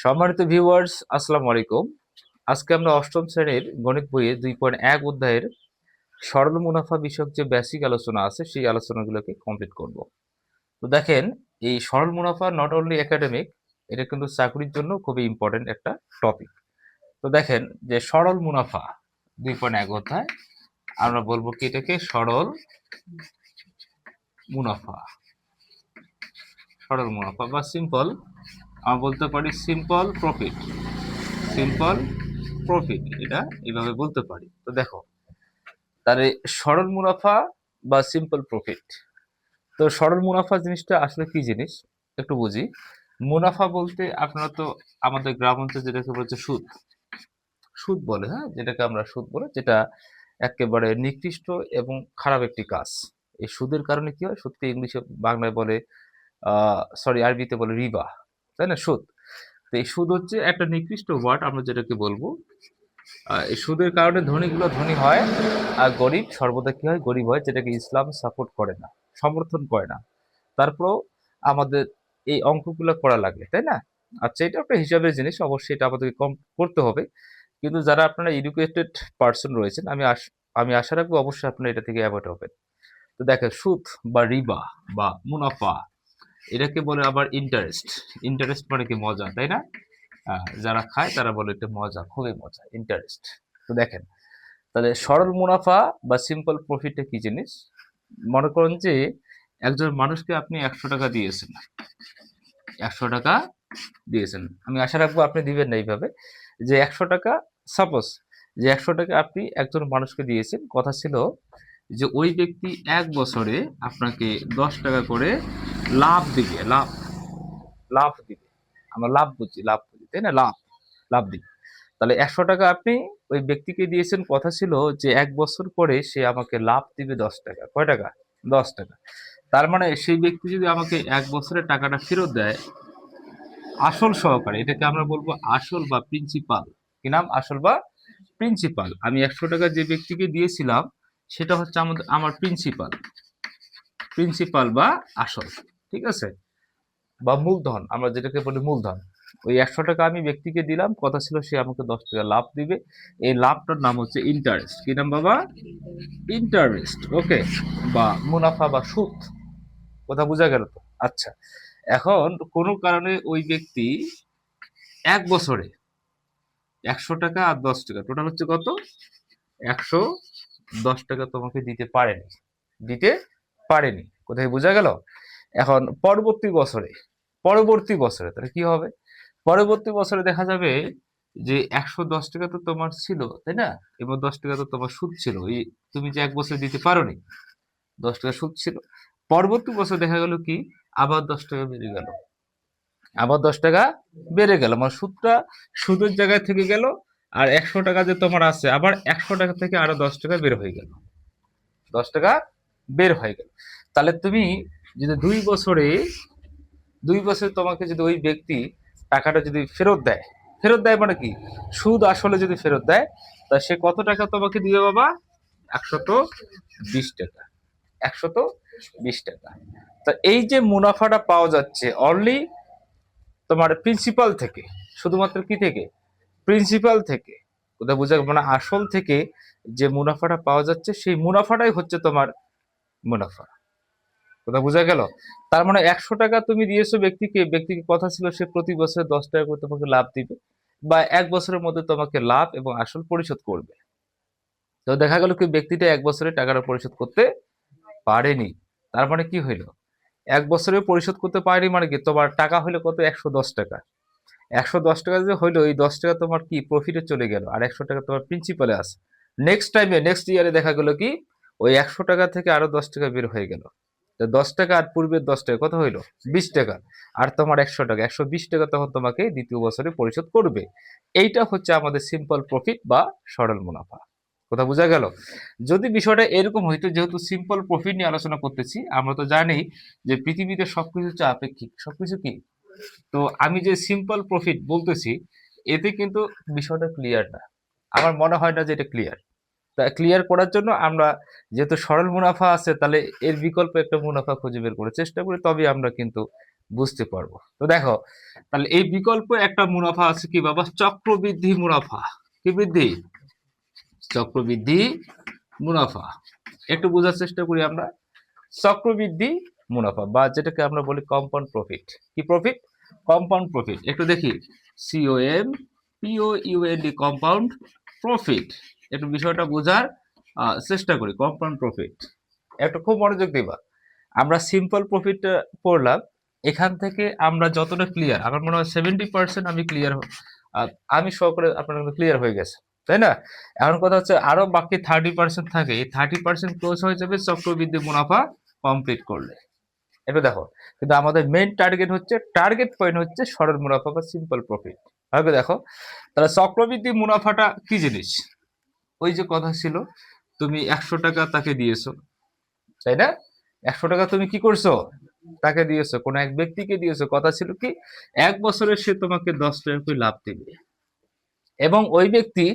সম্মানিত ভিউয়ার্স, আসসালামু আলাইকুম। আজকে আমরা অষ্টম শ্রেণীর গণিত বইয়ে 2.1 অধ্যায়ের সরল মুনাফা বিষয়ক যে বেসিক আলোচনা আছে সেই আলোচনাগুলোকে কমপ্লিট করব। তো দেখেন, এই সরল মুনাফা নট অনলি একাডেমিক, এটা কিন্তু চাকরির জন্য খুবই ইম্পর্টেন্ট একটা টপিক। তো দেখেন যে সরল মুনাফা 2.1 অধ্যায়, আমরা বলবো কি এটাকে সরল মুনাফা। সরল মুনাফা বা সিম্পল, আমরা বলতে পারি সিম্পল প্রফিট। সিম্পল প্রফিট, এটা এইভাবে বলতে পারি। তো দেখো, তার সরল মুনাফা বা সিম্পল প্রফিট। তো সরল মুনাফা জিনিসটা আসলে কি জিনিস একটু বুঝি। মুনাফা বলতে আপনারা তো আমাদের গ্রাম অঞ্চলে যেটাকে বলছে সুদ, সুদ বলে, হ্যাঁ, যেটাকে আমরা সুদ বলে, যেটা একেবারে নিকৃষ্ট এবং খারাপ একটি কাজ। এই সুদের কারণে কি হয়, সুদকে ইংলিশে বাংলায় বলে সরি আরবিতে বলে রিবা, তাই না, সুদ। তো এই সুদ হচ্ছে একটা নিকৃষ্ট ওয়ার্ড, আমরা যেটাকে বলবো। এই সুদের কারণে ধনীগুলো ধনী হয় আর গরিব সর্বদা কি হয়, গরিব হয়, যেটাকে ইসলাম সাপোর্ট করে না, সমর্থন করে না। তারপরেও আমাদের এই অঙ্কগুলো করা লাগে, তাই না? আচ্ছা, এটা একটা হিসাবের জিনিস, অবশ্যই এটা আমাদেরকে কম করতে হবে। কিন্তু যারা আপনারা এডুকেটেড পার্সন রয়েছেন, আমি আশা রাখবো অবশ্যই আপনারা এটা থেকে অ্যাভয়েড হবেন। তো দেখেন, সুদ বা রিবা বা মুনাফা, এটাকে বলে আবার ইন্টারেস্ট। ইন্টারেস্ট মানে কি মজা, তাই না? যারা খায় তারা বলে এটা মজা, খুবই মজা, ইন্টারেস্ট। তো দেখেন, তাহলে সরল মুনাফা বা সিম্পল প্রফিটটা কি জিনিস। মনে করেন যে একজন মানুষকে আপনি 100 টাকা দিয়েছেন, 100 টাকা দিয়েছেন, আমি আশা রাখবো আপনি দিবেন না এইভাবে যে 100 টাকা। সাপোজ যে 100 টাকা আপনি একজন মানুষকে দিয়েছেন, কথা ছিল যে ওই ব্যক্তি 1 বছরে আপনাকে 10 টাকা করে লাভ দিবে। লাভ, লাভ দিবে। আমরা লাভ বুঝি, লাভ বুঝি, তাই না? লাভ, লাভ দিবে। তাহলে 100 টাকা আপনি ওই ব্যক্তিকে দিয়েছেন, কথা ছিল যে 1 বছর পরে সে আমাকে লাভ দিবে 10 টাকা। কয় টাকা? 10 টাকা। তার মানে সেই ব্যক্তি যদি আমাকে 1 বছরের টাকাটা ফেরত দেয় আসল সহকারে, এটাকে আমরা বলবো আসল বা প্রিন্সিপাল। কি নাম? আসল বা প্রিন্সিপাল। আমি 100 টাকা যে ব্যক্তিকে দিয়েছিলাম সেটা হচ্ছে আমার প্রিন্সিপাল, প্রিন্সিপাল বা আসল, ঠিক আছে? বা মূলধন, আমরা যেটাকে বলি মূলধন। ওই 100 টাকা আমি ব্যক্তিকে দিলাম, কথা ছিল সে আমাকে 10 টাকা লাভ দিবে। এই লাভটার নাম হচ্ছে ইন্টারেস্ট। কি নাম বাবা? ইন্টারেস্ট। ওকে, বা মুনাফা বা সুদ। কথা বোঝা গেল তো? আচ্ছা, এখন কোনো কারণে ওই ব্যক্তি 1 বছরে 100 টাকা আর 10 টাকা, টোটাল হচ্ছে কত? 110 টাকা তোমাকে দিতে পারেনি, দিতে পারেনি। কোথায় বোঝা গেল? এখন পরবর্তী বছরে তাহলে কি হবে? পরবর্তী বছরে দেখা যাবে যে 110 টাকা তো তোমার ছিল, তাই না? এবার 10 টাকা তো তোমার সুদ ছিল, এই তুমি যে 1 বছর দিতে পারোনি, 10 টাকা সুদ ছিল। পরবর্তী বছর দেখা গেল কি, আবার 10 টাকা বেড়ে গেল, আবার 10 টাকা বেড়ে গেল, মানে সুদটা সুদের জায়গায় থেকে গেল। আর 100 টাকা যে তোমার আছে, আবার 100 টাকা থেকে আরো 10 টাকা বের হয়ে গেল, 10 টাকা বের হয়ে গেল। তাহলে তুমি যদি 2 বছরে তোমাকে যদি ওই ব্যক্তি টাকাটা যদি ফেরত দেয়, ফেরত দেয় মানে কি, সুদ আসলে যদি ফেরত দেয়, তা সে কত টাকা তোমাকে দিবে বাবা? 120 টাকা। 120 টাকা। তা এই যে মুনাফাটা পাওয়া যাচ্ছে অনলি তোমার প্রিন্সিপাল থেকে, শুধুমাত্র কি থেকে? প্রিন্সিপাল থেকে। কোথায় বোঝা, মানে আসল থেকে যে মুনাফাটা পাওয়া যাচ্ছে সেই মুনাফাটাই হচ্ছে তোমার মুনাফা। কোথায় বোঝা গেল? তার মানে 100 টাকা তুমি দিয়েছো ব্যক্তিকে, ব্যক্তিকে কথা ছিল সে প্রতি বছরে 10 টাকা করে তোমাকে লাভ দিবে, বা 1 বছরের মধ্যে তোমাকে লাভ এবং আসল পরিশোধ করবে। তো দেখা গেল কি ব্যক্তিটা 1 বছরে টাকাটা পরিশোধ করতে পারেনি। তার মানে কি হইলো, 1 বছরে পরিশোধ করতে পারেনি মানে কি, তোমার টাকা হইলো কত? 110 টাকা। 110 টাকা যে হইলো, এই 10 টাকা তোমার কি প্রফিটে চলে গেল, আর 100 টাকা তোমার প্রিন্সিপালে আছে। নেক্সট ইয়ারে দেখা গেল কি ওই 100 টাকা থেকে আরো 10 টাকা বের হয়ে গেল। 10 টাকা আর পূর্বের 10 টাকা কত হইলো? 20 টাকা। আর তোমার 100 টাকা, 120 টাকা তখন তোমাকে দ্বিতীয় বছরে পরিশোধ করবে। এইটা হচ্ছে আমাদের সিম্পল প্রফিট বা সরল মুনাফা। কথা বোঝা গেল? যদি বিষয়টা এরকম হইতো, যেহেতু সিম্পল প্রফিট নিয়ে আলোচনা করতেছি, আমরা তো জানি যে পৃথিবীতে সবকিছু হচ্ছে আপেক্ষিক, সবকিছু কি। তো আমি যে সিম্পল প্রফিট বলতেছি, এতে কিন্তু বিষয়টা ক্লিয়ার না। আমার মনে হয় না যে এটা ক্লিয়ার। তা ক্লিয়ার করার জন্য আমরা, যেহেতু সরল মুনাফা আছে, তাহলে এর বিকল্প একটা মুনাফা খুঁজে বের করার চেষ্টা করি, তবে আমরা কিন্তু বুঝতে পারবো। তো দেখো, তাহলে এই বিকল্প একটা মুনাফা আছে কি বাবা, চক্রবৃদ্ধি মুনাফা। কি বৃদ্ধি? চক্রবৃদ্ধি মুনাফা। একটু বোঝার চেষ্টা করি আমরা। চক্রবৃদ্ধি মুনাফা বা যেটাকে আমরা বলি কম্পাউন্ড প্রফিট। কি প্রফিট? Compound profit. একটু দেখি, COMPOUND, কম্পাউন্ড প্রফিট। একটু বিষয়টা বোঝার চেষ্টা করি। কম্পাউন্ড প্রফিট একটু খুব মনোযোগ দিবা। আমরা সিম্পল প্রফিট পড়লাম, এখান থেকে আমরা যতটা ক্লিয়ার, আমার মনে হয় 70% আমি ক্লিয়ার, আমি সহকারে আপনার ক্লিয়ার হয়ে গেছে, তাই না? এখন কথা হচ্ছে আরো বাকি 30% থাকে, এই 30% ক্লোজ হয়ে যাবে চক্রবৃদ্ধি মুনাফা কমপ্লিট করলে। এটা দেখো, কিন্তু আমাদের মেইন টার্গেট পয়েন্ট হচ্ছে সরল মুনাফা বা সিম্পল প্রফিট। ভাবে দেখো, তাহলে চক্রবৃদ্ধি মুনাফাটা কি জিনিস? ওই যে কথা ছিল, তুমি 100 টাকা তাকে দিয়েছো, তাই না? 100 টাকা তুমি কি করছো? তাকে দিয়েছো, কোন এক ব্যক্তিকে দিয়েছো। কথা ছিল কি, 1 বছরে সে তোমাকে 10 টাকা করে লাভ দিবে এবং ওই ব্যক্তি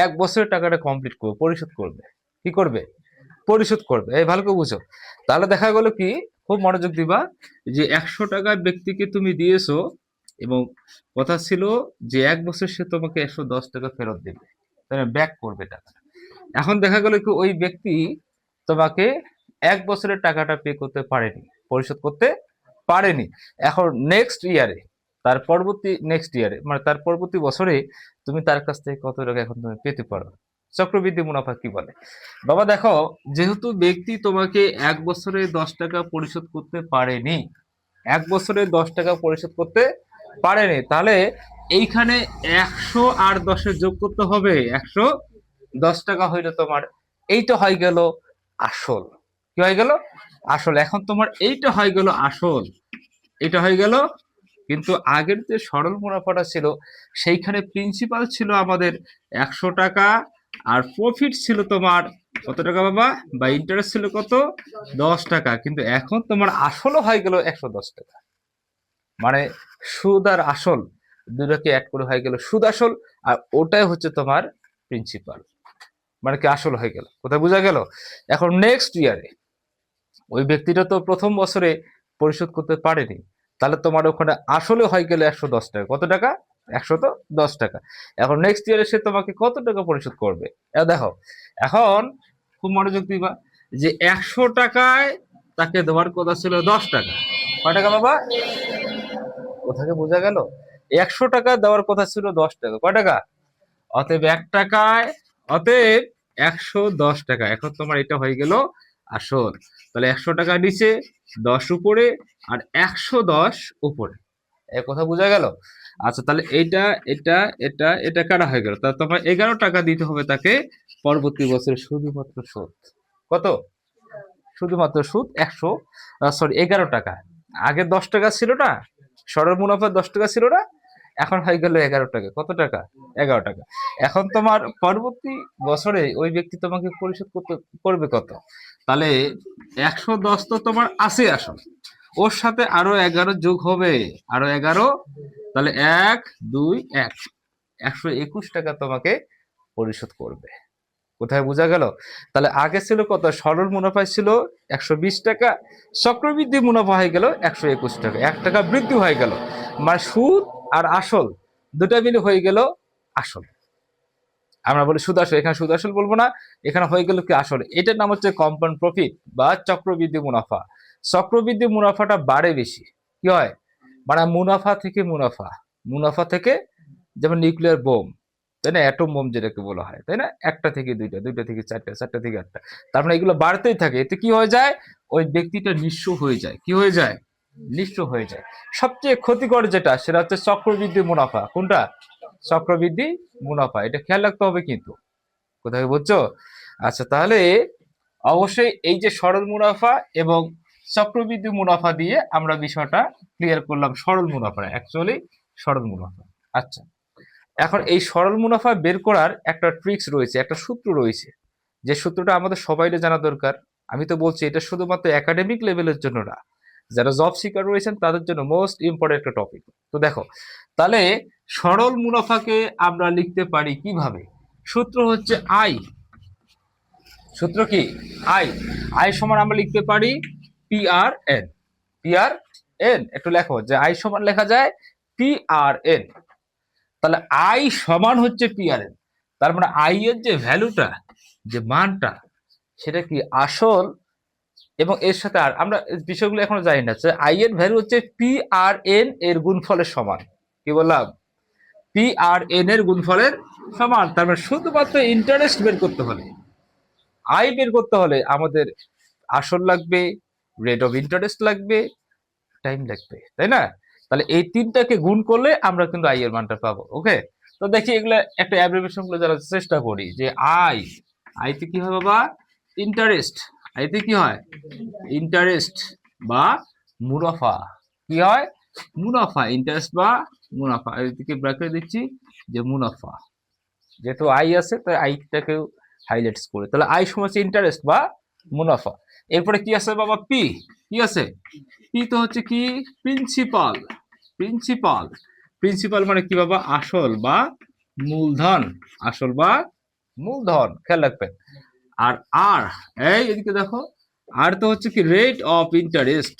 1 বছরের টাকাটা কমপ্লিট করবে, পরিশোধ করবে। কি করবে? পরিশোধ করবে। এই ভালো করে বুঝো। তাহলে দেখা গেল কি, খুব মনোযোগ দিবা, যে 100 টাকা ব্যক্তিকে তুমি দিয়েছো এবং কথা ছিল যে 1 বছর সে তোমাকে 110 টাকা ফেরত দেবে, তাই না? ব্যাক করবে টাকা। এখন দেখা গেল কি, ওই ব্যক্তি তোমাকে 1 বছরের টাকাটা পে করতে পারেনি, পরিশোধ করতে পারেনি। এখন নেক্সট ইয়ারে মানে তার পরবর্তী বছরে তুমি তার কাছ থেকে কত টাকা এখন তুমি পেতে পারো। চক্রবৃদ্ধি মুনাফা কি বলে বাবা? দেখো, যেহেতু ব্যক্তি তোমাকে 1 বছরে 10 টাকা পরিশোধ করতে পারেনি, 1 বছরে 10 টাকা পরিশোধ করতে পারেনি, তাহলে এইখানে 100 আর 10 যোগ করতে হবে। 110 টাকা হইলো তোমার, এইটা হয়ে গেল আসল। কি হয়ে গেল? আসল। এখন তোমার এইটা হয়ে গেল আসল, এটা হয়ে গেল। কিন্তু আগের যে সরল মুনাফাটা ছিল, সেইখানে প্রিন্সিপাল ছিল আমাদের 100 টাকা, আর প্রফিট ছিল তোমার কত টাকা বাবা, বা ইন্টারেস্ট ছিল কত, 10 টাকা। কিন্তু এখন তোমার আসলও হয়ে গেল 110 টাকা। মানে সুদ আর আসল দুটাকে অ্যাড করে হয়ে গেল সুদ আসল, আর ওটাই হচ্ছে তোমার প্রিন্সিপাল, মানে কি আসল হয়ে গেল। কোথায় বোঝা গেল? এখন নেক্সট ইয়ারে ওই ব্যক্তিটা তো প্রথম বছরে পরিশোধ করতে পারেনি, তাহলে তোমার ওখানে আসলে হয়ে গেলে 110 টাকা। কত টাকা? 110 টাকা। এখন নেক্সট ইয়ারে সে তোমাকে কত টাকা পরিশোধ করবে? দেখো, এখন খুব মনোযোগ দিবা, যে 100 টাকায় তাকে দেওয়ার কথা ছিল 10 টাকা। কয় টাকা বাবা? কোথাকে বোঝা গেল? 100 টাকা দেওয়ার কথা ছিল 10 টাকা। কয় টাকা? অতএব 1 টাকায়, অতএব 110 টাকা। এখন তোমার এটা হয়ে গেল আসল। তাহলে 100 টাকা নিচে, 10 উপরে, আর 110 উপরে। এ কথা বোঝা গেল? আচ্ছা, তাহলে এটা এটা এটা এটা কাটা হয়ে গেল। তাহলে তোমার 11 টাকা দিতে হবে তাকে পরবর্তী বছরে, শুধুমাত্র সুদ। কত? শুধুমাত্র সুদ 11 টাকা। আগে 10 টাকা ছিল না, সরল মুনাফা 10 টাকা ছিল না, এখন হয়ে গেল 11 টাকা। কত টাকা? 11 টাকা। এখন তোমার পরবর্তী বছরে ওই ব্যক্তি তোমাকে পরিশোধ করবে কত? তাহলে 110 তো তোমার আছে আসল, ওর সাথে আরো 11 যোগ হবে, আরো 11, তাহলে 1 2 1 121 টাকা তোমাকে পরিশোধ করবে। কোথায় বোঝা গেল? তাহলে আগে ছিল কত? সরল মুনাফায় ছিল 120 টাকা, চক্রবৃদ্ধি মুনাফা হয়ে গেল 121 টাকা। 1 টাকা বৃদ্ধি হয়ে গেল, মানে সুদ আর আসল দুটা মিলে হয়ে গেল আসল। আমরা বলি সুদ আসল, এখানে সুদ আসল বলবো না, এখানে হয়ে গেল কি আসল। এটার নাম হচ্ছে কম্পাউন্ড প্রফিট বা চক্রবৃদ্ধি মুনাফা। চক্রবৃদ্ধি মুনাফাটা বাড়ে বেশি। কি হয়? মানে মুনাফা থেকে মুনাফা, মুনাফা থেকে, যেমন নিউক্লিয়ার বোম, তাই না? অ্যাটম বোম যেটাকে বলা হয়, তাই না? একটা থেকে দুইটা, দুইটা থেকে চারটা, চারটা থেকে আটটা, তার মানে এগুলো বাড়তেই থাকে। এতে কি হয়ে যায়? ওই ব্যক্তিটা নিঃস্ব হয়ে যায়। কি হয়ে যায়? নিঃস্ব হয়ে যায়। সবচেয়ে ক্ষতিকর যেটা, সেটা হচ্ছে চক্রবৃদ্ধি মুনাফা। কোনটা? চক্রবৃদ্ধি মুনাফা। এটা খেয়াল রাখতে হবে কিন্তু। কোথায় বুঝছো? আচ্ছা, তাহলে অবশ্যই এই যে সরল মুনাফা এবং চক্রবৃদ্ধি মুনাফা দিয়ে আমরা বিষয়টা ক্লিয়ার করলাম। সরল মুনাফা, অ্যাকচুয়ালি সরল মুনাফা। আচ্ছা, এখন এই সরল মুনাফা বের করার একটা ট্রিক্স রয়েছে, একটা সূত্র রয়েছে, যে সূত্রটা আমাদের সবাইকে জানা দরকার। আমি তো বলছি এটা শুধুমাত্র একাডেমিক লেভেলের জন্য না, যারা জব সিকার রয়েছেন তাদের জন্য মোস্ট ইম্পর্টেন্ট একটা টপিক। তো দেখো, তাহলে সরল মুনাফাকে আমরা লিখতে পারি কিভাবে? সূত্র হচ্ছে আই। সূত্র কি? আই। আই সমান আমরা লিখতে পারি PRN। এন, একটু লেখো যে আই সমান লেখা যায় পি আর এন। তাহলে আই সমান হচ্ছে পি আর এন, তার মানে আই এর যে ভ্যালুটা, যে মানটা, সেটা কি আসল এবং এর সাথে আর আমরা বিষয়গুলো এখনো জানি না, যে আই এর ভ্যালু হচ্ছে পি আর এন এর গুণফলের সমান। কি বললাম? পি আর এন এর গুণফলের সমান। তার মানে শুধুমাত্র ইন্টারেস্ট বের করতে হলে, আই বের করতে হলে আমাদের আসল লাগবে, রেট অফ ইন্টারেস্ট লাগবে, টাইম লাগবে, তাই না? তাহলে এই তিনটাকে গুণ করলে আমরা কিন্তু আই এর মানটা পাবো। ওকে, তো দেখি এগুলো একটা অ্যাব্রিভিয়েশন গুলো যারা চেষ্টা করি, যে আই, আইতে কি হয় বাবা? ইন্টারেস্ট। আইতে কি হয়? ইন্টারেস্ট বা মুনাফা। কি হয়? মুনাফা। ইন্টারেস্ট বা মুনাফা। এদিকে ব্র্যাকেট দিচ্ছি যে মুনাফা, যেহেতু আই আছে তাই আইটাকেও হাইলাইটস করে। তাহলে আই সমান হচ্ছে ইন্টারেস্ট বা মুনাফা। এরপরে কি আছে বাবা? পি। কি আছে? পি তো হচ্ছে কি? প্রিন্সিপাল। প্রিন্সিপাল। প্রিন্সিপাল মানে কি বাবা? আসল বা মূলধন। আসল বা মূলধন, খেয়াল রাখবেন। আর আর, এই এদিকে দেখো, আর তো হচ্ছে কি? Rate of interest.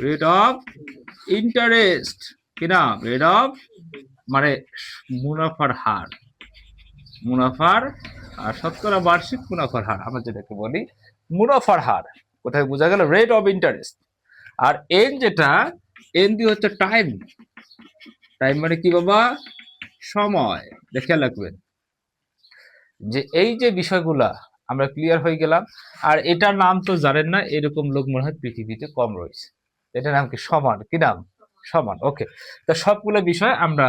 Rate of interest কি না? রেট অফ মানে মুনাফার হার। মুনাফার আর শতকরা বার্ষিক মুনাফার হার, আমরা যেটাকে বলি মুনাফার হার। কোথায় বোঝা গেল? Rate of interest. আর এন যেটা, এন দিয়ে হচ্ছে টাইম। টাইম মানে কি বাবা? সময়। দেখে রাখবেন যে এই যে বিষয়গুলা আমরা ক্লিয়ার হয়ে গেলাম। আর এটার নাম তো জানেন না, এরকম লোক মনে হয় পৃথিবীতে কম রয়েছে। এটার নাম কি? সমান। কি নাম? সমান। ওকে, তো সবগুলো বিষয় আমরা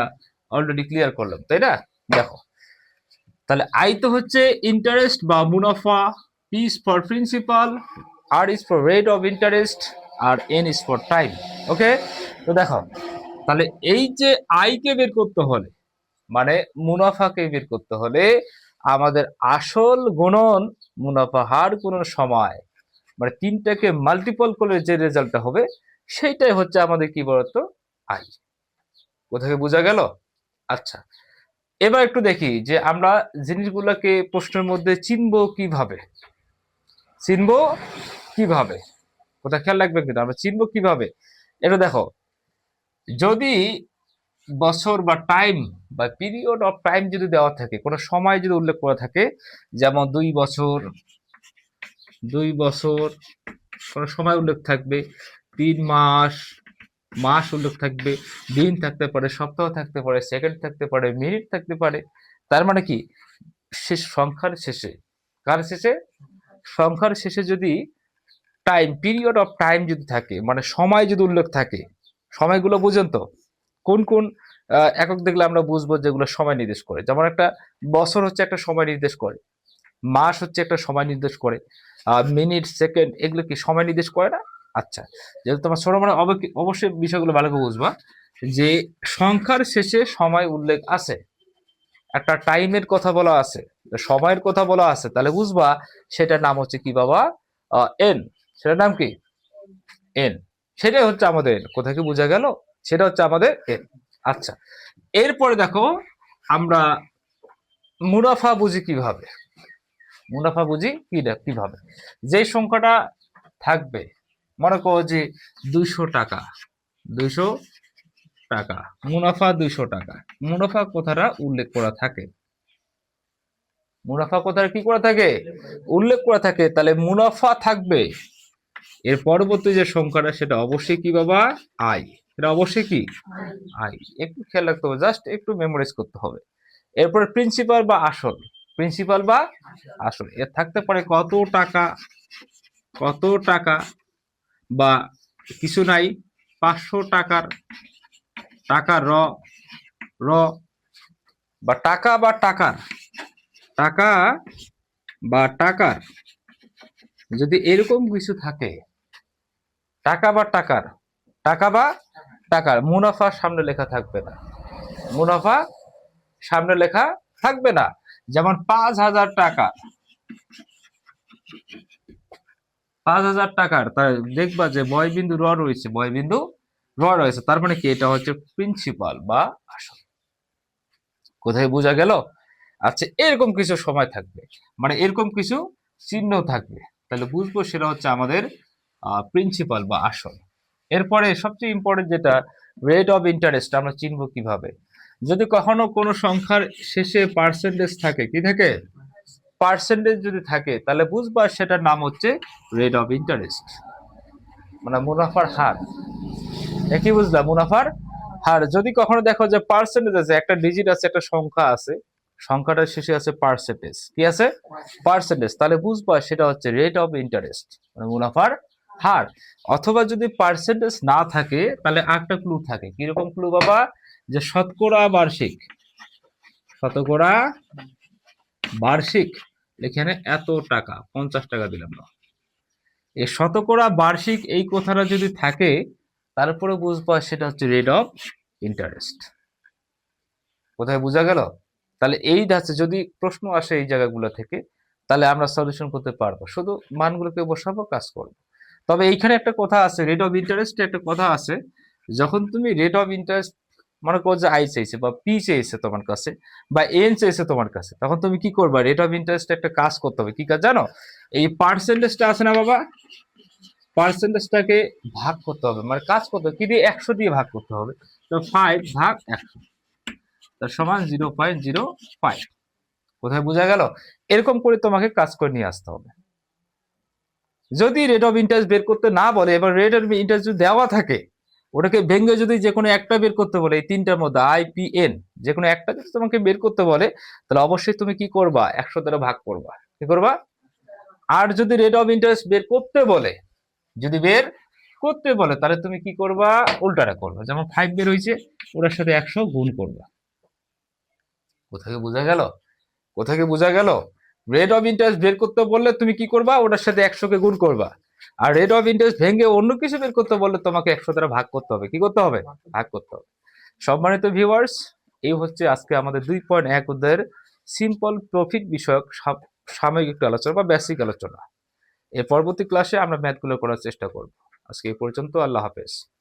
অলরেডি ক্লিয়ার করলাম, তাই না? দেখো, তাহলে আই তো হচ্ছে ইন্টারেস্ট বা মুনাফা, P is for principal, R is for rate of interest, আর N is for time. Okay, তো দেখো, তাহলে এই যে আই কে বের করতে হলে, মানে মুনাফাকে বের করতে হলে, আমাদের আসল গুণন মুনাফা হার গুণন সময়, মানে তিনটাকে মাল্টিপল করলে যে রেজাল্টটা হবে, সেইটাই হচ্ছে আমাদের কি বলতো? আই। কোথায় বোঝা গেল? আচ্ছা, এবার একটু দেখি যে আমরা জিনিসগুলোকে প্রশ্নের মধ্যে চিনবো কিভাবে। চিনবো কিভাবে? কোথায় খেয়াল রাখবেন কিন্তু, আমরা চিনবো কিভাবে এটা দেখো। যদি বছর বা টাইম বা পিরিয়ড অফ টাইম যদি দেওয়া থাকে, কোনো সময় যদি উল্লেখ করা থাকে, যেমন 2 বছর, 2 বছর কোনো সময় উল্লেখ থাকবে, 3 মাস, মাস উল্লেখ থাকবে, দিন থাকতে পারে, সপ্তাহ থাকতে পারে, সেকেন্ড থাকতে পারে, মিনিট থাকতে পারে। তার মানে কি? শেষ সংখ্যার শেষে, কার শেষে? সংখ্যার শেষে যদি টাইম, পিরিয়ড অফ টাইম যদি থাকে, মানে সময় যদি উল্লেখ থাকে, সময়গুলো বুঝেন তো? কোন কোন একক দেখলে আমরা বুঝবো যেগুলো সময় নির্দেশ করে? যেমন একটা বছর হচ্ছে একটা সময় নির্দেশ করে, মাস হচ্ছে একটা সময় নির্দেশ করে, মিনিট, সেকেন্ড, এগুলো কি সময় নির্দেশ করে না? আচ্ছা, যেহেতু তোমার ছোট মানে অবশ্যই বিষয়গুলো ভালো করে বুঝবা, যে সংখ্যার শেষে সময় উল্লেখ আছে, একটা টাইমের কথা বলা আছে, সময়ের কথা বলা আছে, তাহলে বুঝবা সেটার নাম হচ্ছে কি বাবা? এন। সেটার নাম কি? এন। সেটাই হচ্ছে আমাদের, কোথায় কি বোঝা গেল? সেটা হচ্ছে আমাদের এন। আচ্ছা, এরপরে দেখো আমরা মুনাফা বুঝি কিভাবে। মুনাফা বুঝি কিভাবে? যে সংখ্যাটা থাকবে, মনে করো যে 200 টাকা, 200 টাকা, মুনাফা 200 টাকা। মুনাফা কথাটা উল্লেখ করা থাকে, মুনাফা কোথায় কি করা থাকে? উল্লেখ করা থাকে। তাহলে মুনাফা থাকবে, এর পরবর্তী যে সংখ্যাটা সেটা অবশ্যই কি বাবা? আই। এটা অবশ্যই কি? আই। একটু খেয়াল রাখতে হবে, জাস্ট একটু মেমোরাইজ করতে হবে। এরপরে প্রিন্সিপাল বা আসল। প্রিন্সিপাল বা আসল এর থাকতে পারে কত টাকা, কত টাকা, বা কিছু নাই, 500 টাকার, টাকা র, র, বা টাকা বা টাকার, টাকা বা টাকার, যদি এরকম কিছু থাকে, টাকা বা টাকার, টাকা বা টাকার, মুনাফা সামনে লেখা থাকবে না, মুনাফা সামনে লেখা থাকবে না। যেমন 5,000 টাকা, 5,000 টাকার, তাই দেখবা যে বয়বিন্দু র রয়েছে, বয়বিন্দু র রয়েছে, তার মানে কি? এটা হচ্ছে প্রিন্সিপাল বা আসল। কোথায় বোঝা গেল? আচ্ছা, এরকম কিছু সময় থাকবে, মানে এরকম কিছু চিহ্ন থাকবে, তাহলে বুঝবো সেটা হচ্ছে আমাদের প্রিন্সিপাল বা আসল। এরপরে সবচেয়ে ইম্পর্টেন্ট যেটা, রেট অফ ইন্টারেস্ট আমরা চিনবো কিভাবে? যদি কখনো কোনো সংখ্যার শেষে পার্সেন্টেজ থাকে, কি থাকে, পার্সেন্টেজ যদি থাকে, তাহলে বুঝবা সেটার নাম হচ্ছে রেট অফ ইন্টারেস্ট, মানে মুনাফার হার। কি বুঝলা, মুনাফার হার। যদি কখনো দেখো যে পার্সেন্টেজ আছে, একটা ডিজিট আছে, একটা সংখ্যা আছে, সংখ্যাটার শেষে আছে পার্সেন্টেজ, কি আছে, পার্সেন্টেজ, তাহলে বুঝবা সেটা হচ্ছে রেট অফ ইন্টারেস্ট, মানে মুনাফার হার। অথবা যদি পার্সেন্টেজ না থাকে, তাহলে একটা ক্লু থাকে। কিরকম ক্লু বাবা? যে শতকরা বার্ষিক, শতকরা বার্ষিক, এখানে এত টাকা, 50 টাকা দিলাম না, এই শতকরা বার্ষিক এই কথাটা যদি থাকে, তারপরে বুঝবা সেটা হচ্ছে রেট অফ ইন্টারেস্ট। কোথায় বোঝা গেল? তাহলে এই ধাঁচে যদি প্রশ্ন আসে এই জায়গাগুলো থেকে, তাহলে আমরা সলিউশন করতে পারবো, শুধু মানগুলোকে বসাবো, কাজ করবো। তবে এইখানে একটা কথা আছে, রেট অফ ইন্টারেস্ট একটা কথা আছে, যখন তুমি রেট অফ ইন্টারেস্ট মনে করো যে আই চাইছে বা পি চাইছে তোমার কাছে বা এন চাইছে তোমার কাছে, তখন তুমি কি করবা? রেট অফ ইন্টারেস্ট একটা কাজ করতে হবে। কি কাজ জানো? এই পার্সেন্টেজটা আছে না বাবা, পার্সেন্টেজটাকে ভাগ করতে হবে, মানে কাজ করতে হবে কি দিয়ে? 100 দিয়ে ভাগ করতে হবে। তো 5 ভাগ 100 তার সমান 0.05। কোথায় বোঝা গেল? এরকম করে তোমাকে কাজ করে নিয়ে আসতে হবে। যদি রেট অফ ইন্টারেস্ট বের করতে না বলে, এবার রেট অফ ইন্টারেস্ট যদি দেওয়া থাকে, ওটাকে ভেঙে যদি যে কোনো একটা বের করতে বলে, এই তিনটার মধ্যে আইপিএন যে কোনো একটা যদি তোমাকে বের করতে বলে, তাহলে অবশ্যই তুমি কি করবা? 100 দ্বারা ভাগ করবা। কি করবা? আর যদি রেট অফ ইন্টারেস্ট বের করতে বলে, যদি বের করতে বলে, তাহলে তুমি কি করবা? উল্টাটা করবা। যেমন 5 বের হয়েছে, ওটার সাথে 100 গুণ করবা। কোথায় বোঝা গেল? কোথায় বোঝা গেল? রেট অফ ইন্টারেস্ট বের করতে বললে তুমি কি করবা? ওটার সাথে 100 কে গুণ করবা। আর রেট অফ ইন্টারেস্ট ভেঙে অন্য কিছু বের করতে বললে তোমাকে 100 দ্বারা ভাগ করতে হবে। কি করতে হবে? ভাগ করতে হবে। সম্মানিত ভিউয়ার্স, এই হচ্ছে আজকে আমাদের 2.1 অধ্যায়ের সিম্পল প্রফিট বিষয়ক সাময়িক একটু আলোচনা বা বেসিক আলোচনা। এর পরবর্তী ক্লাসে আমরা ম্যাথগুলো করার চেষ্টা করব। আজকে এই পর্যন্ত। আল্লাহ হাফেজ।